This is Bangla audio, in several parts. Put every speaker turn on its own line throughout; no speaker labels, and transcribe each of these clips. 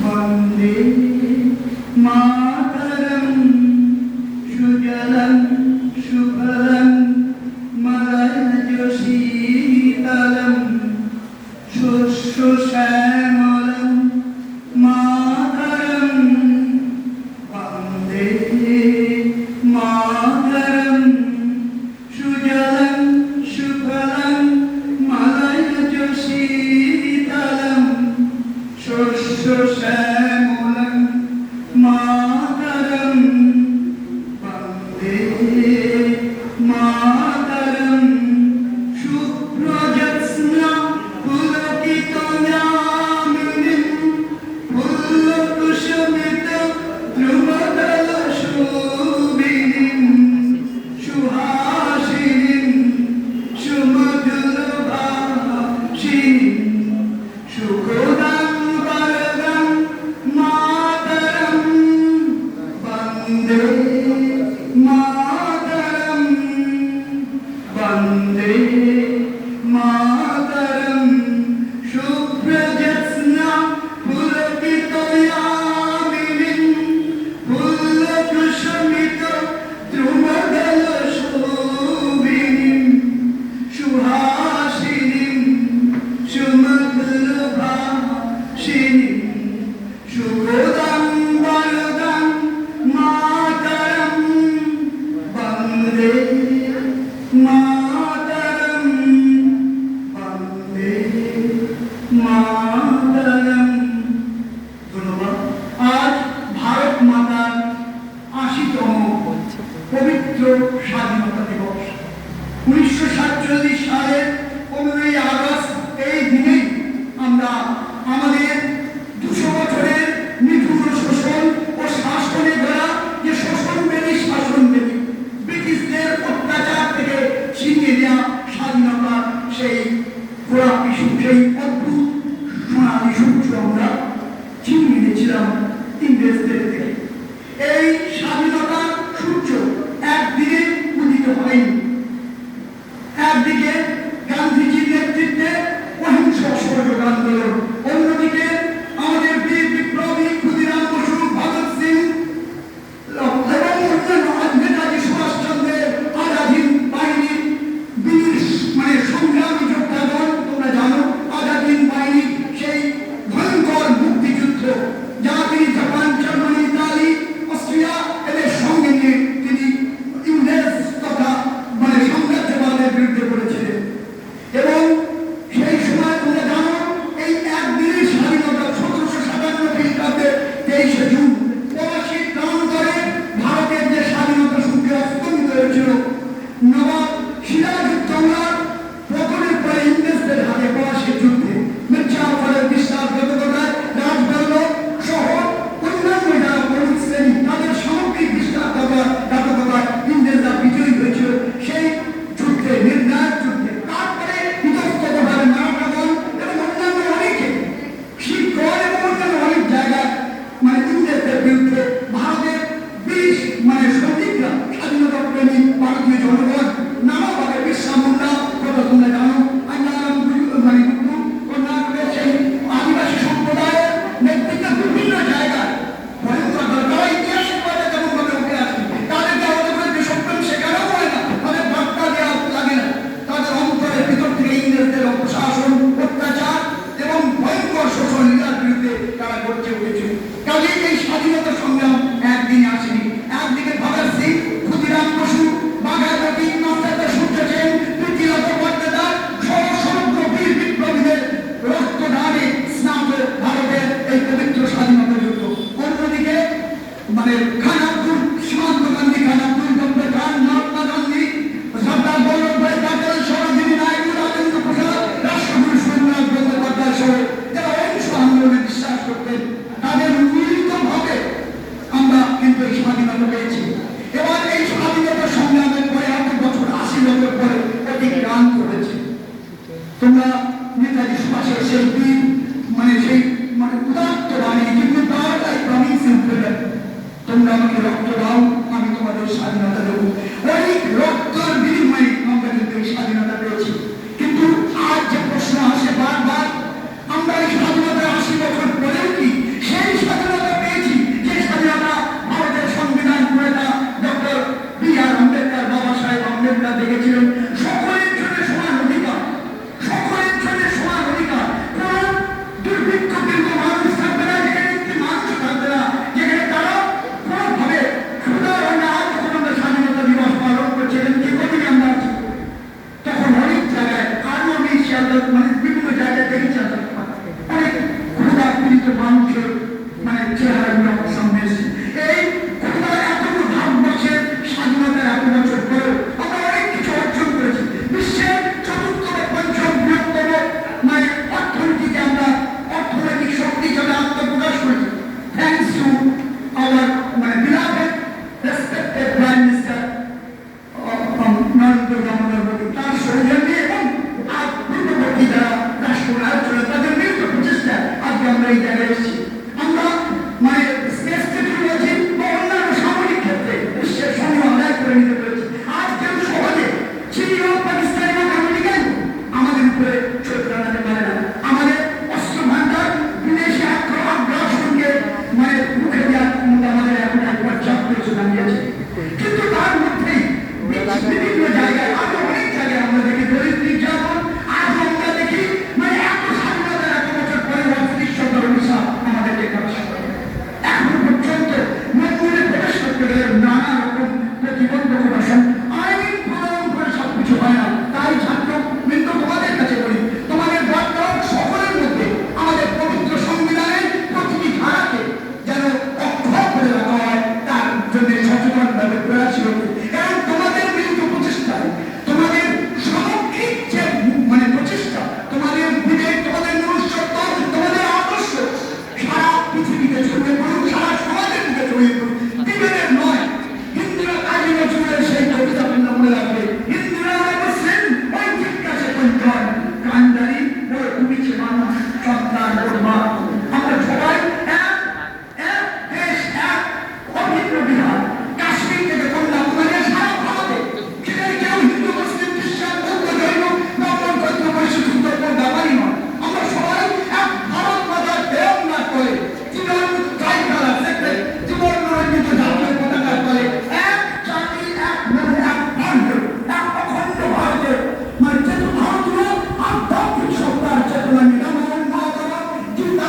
वन्दे मातरं सुजलं सुफलं मलयजशीतलं शस्यश्यामलं मातरं वन्दे मातरं सुजलं सुफलं मलयजशीतलं शस्यश्यामलं मातरं वन्दे मातरं शुभ्रजत्स्ना पुलकितयामिनीं पुल्लकुसुमितद्रुमदलशोभिनीं सुहासिनीं सुमधुरभाषिणीं सुखदां वरदां मातरं वन्दे मातरं वन्दे मातरं शुभ्रजत्स्ना पुलकितयामिनीं पुल्लकुसुमितद्रुमदलशोभिनीं सुहासिनीं सुमधुरभाषिणीं सुखदां वरदां मातरं वन्दे मातरं वन्दे मातरं। ধন্যবাদ। আজ ভারত মাতার ৮০তম পবিত্র স্বাধীনতা দিবস। ১৯৪৭ সালের ১৫ই আগস্ট এই দিনেই আমরা আমাদের ২০০ বছরের নিঠুর শোষণ ও শাসনের দ্বারা যে শোষণবেদী শাসনবেদী ব্রিটিশদের অত্যাচার থেকে ছিনিয়ে নেওয়া স্বাধীনতার সেই গোলাপি সেই অদ্ভুত সোনালী সূর্য আমরা ছিনিয়ে নিয়েছিলাম ইংরেজদের থেকে। এই স্বাধীনতার সূর্য একদিনে উদিত হয়নি। একদিকে গান্ধীজির নেতৃত্বে অহিংস অসহযোগ আন্দোলন, অন্যদিকে আমাদের বীর বিপ্লবী ক্ষুদিরাম বসু, ভগৎ সিং এবং অন্যান্য নেতাজি সুভাষচন্দ্রের আজাদিন বাহিনীর বীর সংগ্রামী যোদ্ধাগণ। তোমরা জানো আজাদিন বাহিনীর সেই ভয়ঙ্কর মুক্তিযুদ্ধ যা তিনি জাপান, জার্মানি, ইতালি, অস্ট্রিয়া এদের সঙ্গে নিয়ে তিনি ইংরেজ তথা সাম্রাজ্যবাদের বিরুদ্ধে করেছিলেন। এবং সেই সময় তোমরা জানো এই একদিনের স্বাধীনতা ১৭৫৭ খ্রিস্টাব্দে ২৩শে জুন প্রবাসী প্রান্তরে ভারতের যে স্বাধীনতা সূর্য অস্তমিত হয়েছিল, নবাব সিরাজউদ্দৌলা পতনের পরে ইংরেজদের হাতে প্রবাসীর যুদ্ধে মির্জাফরের বিশ্বাসঘাতকতায় রাজবল্লভ সহ অন্যান্য যারা বণিক শ্রেণী তাদের সামগ্রিক বিশ্বাসঘাতকতায় ইংরেজরা বিজয়ী হয়েছিল। সেই যুদ্ধে, নির্ণায়ক যুদ্ধে তারপরে ইতস্ততভাবে মারাঠাগণ এবং অন্যান্য অনেকে শিখগণ এবং অন্যান্য অনেক জায়গায় ইংরেজদের বিরুদ্ধে ভারতের ২০ সৈনিকরা, স্বাধীনতা প্রেমী ভারতীয় জনগণ নানাভাবে বিশ্বা মুন্ডা কথা তোমরা জানো, কর্ণাটকের সেই আদিবাসী সম্প্রদায়ের নেতৃত্বে বিভিন্ন জায়গায় ভয়ঙ্কর তারা ইতিহাসের পাতা যেমন ভাবে উঠে আসে, তাদেরকে আমাদের করে দেশপ্রেম শেখানো হয় না, তাদের বার্তা দেওয়া লাগে না। তাদের অন্তরের ভিতর থেকে ইংরেজদের অপশাসন, অত্যাচার এবং ভয়ঙ্কর শোষণ লীলার বিরুদ্ধে তারা গর্জে উঠেছে। কাজেই এই স্বাধীনতা সংগ্রাম একদিনে আসেনি। একদিকে ভগৎ সিং, ক্ষুদিরাম বসু, বাঘাযতীন, মাস্টারদা সূর্য সেন, প্রীতিলতা বন্দ্যোপাধ্যায় সহ সমগ্র বীর বিপ্লবীদের রক্তদানে স্নাত ভারতের এই পবিত্র স্বাধীনতা যুদ্ধ। অন্যদিকে খানাপুর, সীমান্ত গান্ধী, খানাপুর, ডক্টর খান, মহাত্মা গান্ধী, সর্দার বল্লভভাই প্যাটেল, সরোজিনী নাইডু, রাজেন্দ্র প্রসাদ, রাষ্ট্রগুরু সুরেন্দ্রনাথ বন্দ্যোপাধ্যায় সহ যারা অহিংস আন্দোলনে বিশ্বাস করতেন, তাদের মিলিতভাবে আমরা কিন্তু এই স্বাধীনতা পেয়েছি। এবার এই স্বাধীনতা সংগ্রামের পরে ৮ বছর, ৮০ বছর পরে অতিক্রান্ত করেছে। তোমরা নেতাজি সুভাষের সেই বীর সেই উদাত্ত বাণী, কিন্তু তাই প্রমিস ইন ফ্রিডম, তোমরা আমাকে রক্ত দাও, আমি তোমাদের স্বাধীনতা দেবো। অনেক রক্তের বিনিময়ে আমরা কিন্তু এই স্বাধীনতা পেয়েছি। কিন্তু আজ যে প্রশ্ন মানে বিভিন্ন জায়গায় দেখেছি অনেক ক্ষুধা পীড়িত মানুষের মানে চেহারাগুলো আমার সামনে এসেছে। এই ক্ষুধা এতটুকু ভারতবর্ষের স্বাধীনতা এত বছর পরেও আমরা অনেক কিছু অর্জন করেছি। বিশ্বের চতুর্থ বা পঞ্চম বৃহত্তম মানে অর্থনীতিতে আমরা অর্থনৈতিক শক্তি হিসাবে আত্মপ্রকাশ করেছি। থ্যাংকস টু আওয়ার মানে beloved respected Prime Minister Narendra Damodar Modi, তার সৌজন্যে এবং আর পূর্ববর্তী যারা রাষ্ট্রনায়ক ছিলেন তাদের মিলিত প্রচেষ্টা আজকে আমরা এই জায়গায় এসেছি। আমরা মানে স্পেস টেকনোলজি বা অন্যান্য সামরিক ক্ষেত্রে বিশ্বের সঙ্গে অন্যায় করে নিতে পেরেছি। আজ কেউ সহজে চীন হোক, পাকিস্তানি হোক, আমেরিকান আমাদের উপরে চোখ টানাতে পারে না। আমাদের অস্ত্র ভান্ডার বিদেশি আগ্রাসনকে মানে মুখে দেওয়ার ক্ষমতা আমাদের এখন এক পর্যাপ্ত যোগান দিয়েছে। কিন্তু তার মধ্যেই বিভিন্ন জায়গায় আরো অনেক জায়গায় আমরা দেখি দলিত নির্যাতন। আজ আমরা দেখি মানে এত স্বাধীনতার এত বছর পরে অদৃশ্যতার অভিশাপ আমাদেরকে গ্রাস করে। এখন পর্যন্ত মন্দিরে প্রবেশ করতে গেলে নানা রকম প্রতিবন্ধকতা আইন প্রণয়ন করে সবকিছু হয় না। তাই ছাত্র বৃন্দ তোমাদের কাছে বলি, তোমাদের বার্তা সকলের মধ্যে আমাদের পবিত্র সংবিধানের প্রতিটি ধারাকে যেন অক্ষর করে রাখা হয়, তার জন্য সচেতনভাবে প্রয়াসী হতে এবং তোমাদের মিলিত প্রচেষ্টায় তোমাদের সামগ্রিক যে মানে প্রচেষ্টা, তোমাদের বিবেক, তোমাদের মনুষ্যত্ব, তোমাদের আদর্শ সারা পৃথিবীতে ছড়িয়ে পড়ুক, সারা সমাজের দিকে ছড়িয়ে পড়ুক। বিবেকের নয়, হিন্দুরা কাজী নজরুলের সেই কবিতা মনে রাখবে, হিন্দুরা মুসলিম ওই জিজ্ঞাসে পঞ্চন কান্দারি বড় ভূমিছে মানুষ সন্তান ওর মা। আমরা সবাই এক এক দেশ, এক অভিন্ন বিহার, কাশ্মীর থেকে কন্যাকুমারী সারা ভারতে সেখানে কেউ হিন্দু, মুসলিম, খ্রিস্টান, বৌদ্ধ, জৈন, ব্রাহ্মণ, ক্ষত্রিয়, বৈশ্য, শূদ্র কোনো ব্যাপারই নয়। আমরা সবাই এক ভারত মাতার দেহ না করে জীবন ট্রাইকালার দেখবে, জীবন রঞ্জিত জাতীয় পতাকার তলে এক জাতি, এক মন, এক বর্ণ, এক অখণ্ড ভারতের মানে চেতন ভারতীয় আধ্যাত্মিক সত্তার চেতনা নিরাময় না করা কিন্তু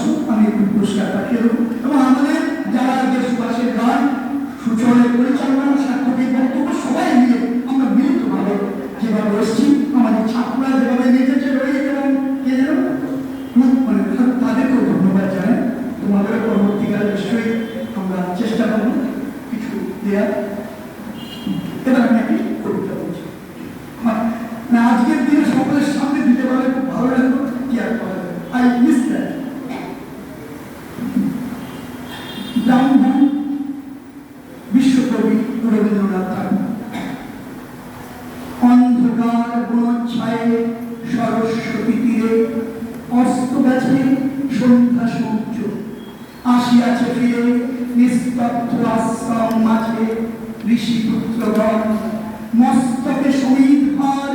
বসো, আমি একটু পুরস্কার পাঠিয়ে দেবো। এবং আমাদের যারা দেশবাসীর গান সুচলের পরিচালনা সার্থকের বক্তব্য সবাই মিলে আমরা মিলিতভাবে যেভাবে এসেছি, আমাদের ছাত্ররা যেভাবে নেচেছে রয়েছে এবং কে যেন মানে তাদেরকেও ধন্যবাদ জানাই। তোমাদের পরবর্তীকালে নিশ্চয়ই আমরা চেষ্টা করবো কিছু দেওয়ার। এবার আমি একটি কবিতা বলছি। না আজকের দিনে সকলের সামনে দিতে পারলে খুব ভালো লাগলো, কি আর করা যাবে। I miss that. ব্রাহ্মণ বিশ্বকবি রবীন্দ্রনাথ ঠাকুর। অন্ধকার বনচ্ছায়ে সরস্বতী তীরে অস্ত গেছে সন্ধ্যা সূর্য, আসিয়াছে ফিরে নিস্তব্ধ আশ্রম মাঝে ঋষিপুত্রগণ, মস্তকে সমিত ভার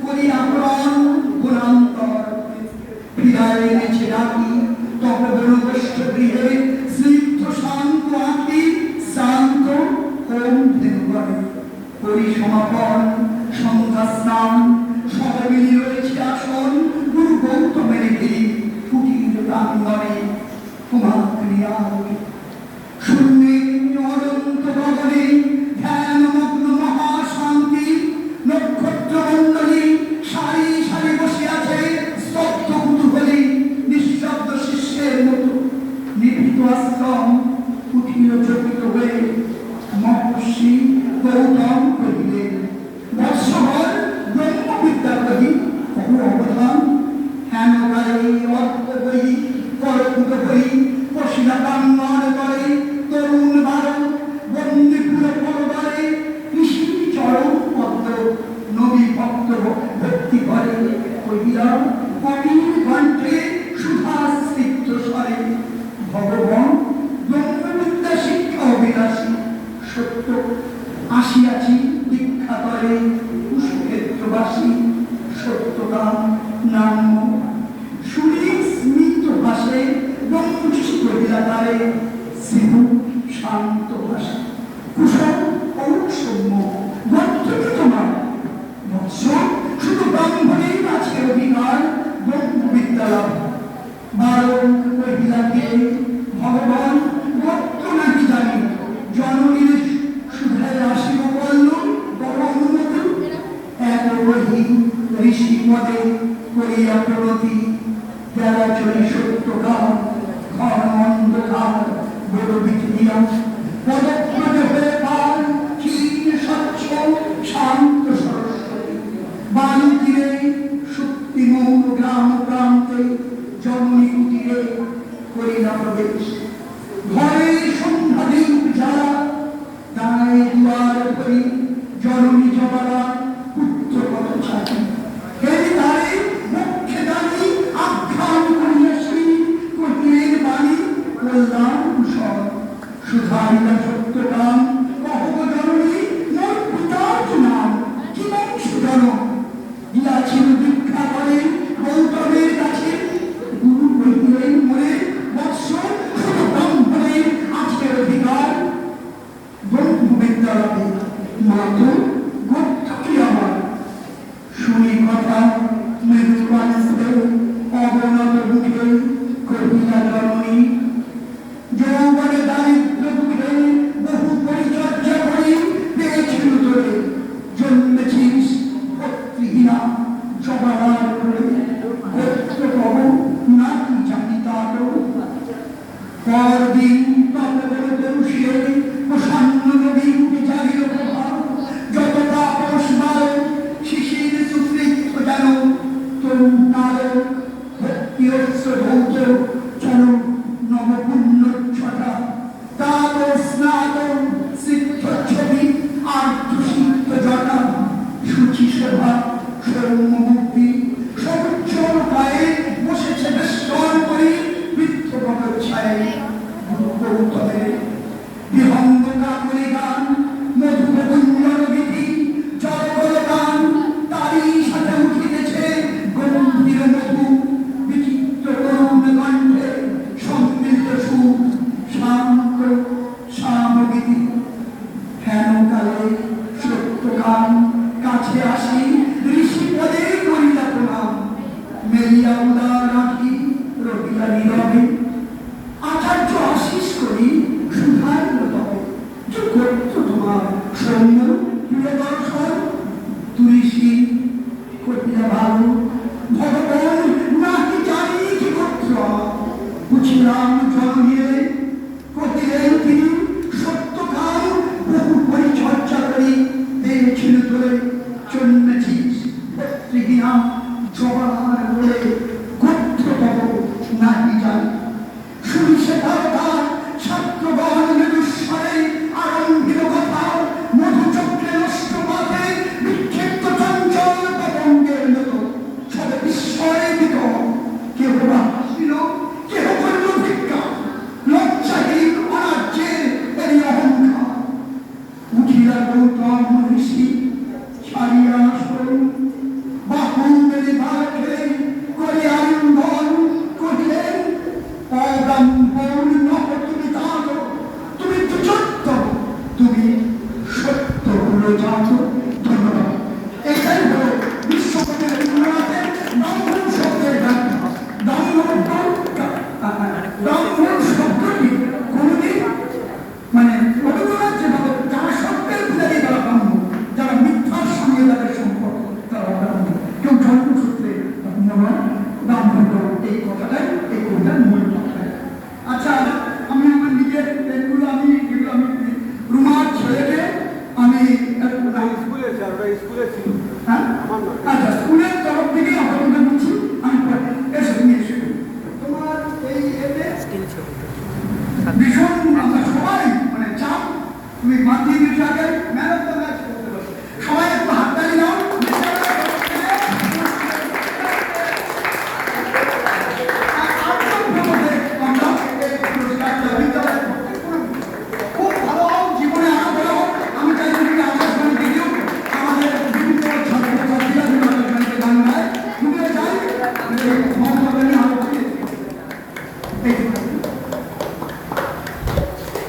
করিয়া প্রাণ গুণান্তর, ফিরায় এনেছে রাতি তপবনগোষ্ঠ গৃহে স্নিগ্ধ শান্ত আঁকি শান্ত হোম ধেনুগণে, পরিসমাপন সন্ধ্যা স্নান সবে মিলিয়ে রয়েছে আসন গুরু গৌতমের ঘিরি কুটির প্রাঙ্গণে কুমাগ্নিয়ালোকে, শূন্যে অনন্ত গগনে ধ্যানমগ্ন মহাশান্তি, নক্ষত্র মণ্ডলী সারি সারি বসে আছে স্তব্ধ কুতূহলী নিঃশব্দ শিষ্যের মতো, নিভৃত আশ্রম কুটির চকিত হয়ে মহর্ষি গৌতম কহিলেন, বৎসর ব্রহ্মবিদ্যা কহি বহু অবধান, হেন গায়ে অর্থ বই করকুত বই বসিলা প্রাঙ্গণ করে তরুণ বারো বন্দিপুর পরবারে কৃষি চরম পদ্ম নবী ভক্ত ভক্তি করে কহিলা কবির কণ্ঠে সুধা স্নিগ্ধ স্বরে, ভগবান ব্রহ্মবিদ্যা শিক্ষা অবিলাসী সত্য আসিয়াছি দীক্ষা করে কুশক্ষেত্রবাসী, সত্যকাম নাম শুনি স্মিত ভাষে ব্রহ্মশিশু কহিলা তারে, সিধু শান্ত ভাষা কুশল ঔষম্য গর্ধকে তোমার, বৎস শুধু ব্রাহ্মণের আছে অধিকার ব্রহ্মবিদ্যা লাভ, বালক কহিলাকে ভগবান গর্ত নাকি জানি, জননীর সুধায় আসিব বলল বড় অনুমতি, এক বহি ঋষি পদে করিয়া প্রণতি, যারা চলি সত্যকাল ঘন অন্ধকার বড় বিধিয়া, পদপ্রদে হয়ে পার ক্ষীণ স্বচ্ছ শান্ত সরস্বতী, বাণী তীরে শক্তিমৌন গ্রাম প্রান্তে জননী কুটিরে করিলা প্রবেশ, ঘরে সন্ধ্যা দীপ জ্বালা দাঁড়ায় দুয়ার ধরি জননী জবালা পুত্র কত ছাতি, হেরি তারে মুখে দাঁড়ি আখ্যান করিয়া শ্রী কহিলেন বাণী কল্যাণ কুশল, সুধারিলা সত্যকাম কহব জননী মোর পিতার নাম কি বংশ জনক, দিয়াছিল দীক্ষা করে গৌতমের কাছে, গুরু কহিলেন মোরে বৎস শুধু ব্রাহ্মণের আছে অধিকার ব্রহ্মবিদ্যা লাভে, মাত্র গোত্র কি আমার, শুনি কথা মৃদু কণ্ঠে অবনত মুখে কহিলা জননী, যৌবনে দারিদ্র দুঃখে বহু পরিচর্যা করি পেয়েছিল তোরে, জন্মেছিস ভক্তিহীনা জবাবার করে, গোত্র কব নাকি জানি তারও, পরদিন তবে বলে বসিয়ে প্রসন্ন নবী উঠে জাগিল প্রভাব, যত তাপস বাল শিশির সুস্নিগ্ধ যেন তরুণ নারক ভক্তি অস্ত্র ধৌত চল নবপুণ্য ছটা, তাপ স্নাত সিদ্ধ ছবি আর্থ সিদ্ধ জটা, সুচি সেবা সৌম্য মুক্তি সবুজ্জ্বল গায়ে বসেছে বেষ্টন করে বৃদ্ধ বনচ্ছায়ে, গুরু গৌতমের বিহঙ্গ কাকলি গান মধুর গুঞ্জন বিধি জলবল গান, তারই সাথে উঠিতেছে গম্ভীর মধু বিচিত্র করুণ কণ্ঠে সম্মিলিত সুর শান্ত সামগীতি, হেন কালে সত্যকাম কাছে আসি ঋষি পদে করিলা প্রণাম, মেলিয়া উদার রাখি রহিলা নীরবে প্রিয়দর্শন তুলসী কপিলা ভালো ভগবান নাকি জানি কি করত বুঝলাম জননীয় কতিলেন তিনি সত্যকাল বহু পরিচর্যা করে পেয়েছিল তোলে চন্নচিস পত্রিকা জবাহার বলে গোত্র তব নাকি জানি শুনি সে তার ছাত্রগণ মেদুস্বরে আরম্ভিত কথা মধুচক্রে নষ্ট পথে বিক্ষিপ্ত চঞ্চল পতঙ্গের মতো সবে বিস্ময়ে দিত কেউ বা হাসিল কেউ করল ভিক্ষা লজ্জাহীন অনার্যের এই অহংকার উঠিলা গৌতম মনীষী ছাড়িয়া আসন বাহু মেলে বাঘে করে আলিঙ্গন করিলেন অব্রাহ্মণ নহ তুমি তাত তুমি দুচত্ব তুমি সত্য হলো জাত। ধন্যবাদ। এটাই হলো বিশ্বকবির রবীন্দ্রনাথের ব্রাহ্মণ শব্দের ব্যাখ্যা। ব্রাহ্মণ শব্দটি কোনদিন মানে রবীন্দ্রনাথ যেভাবে যারা সত্যের পূজারী তারা ব্রাহ্মণ, যারা মিথ্যার সঙ্গে তাদের সম্পর্ক তারা ব্রাহ্মণ, কেউ জন্মসূত্রে ব্রাহ্মণ এই কথাটাই এই কবিতার মূল কথা। আচ্ছা, আমি আমার নিজের যেগুলো আমি রুমার ছেলেকে আমি
স্কুলে ছিল।
আচ্ছা, স্কুলের তরফ থেকে আপনাদের বলছি আমি এসে নিয়ে এসে তোমার এই এতে ভীষণ আমরা সবাই মানে চাপ তুমি মাধ্যমিক আগে ম্যান অফ দ্য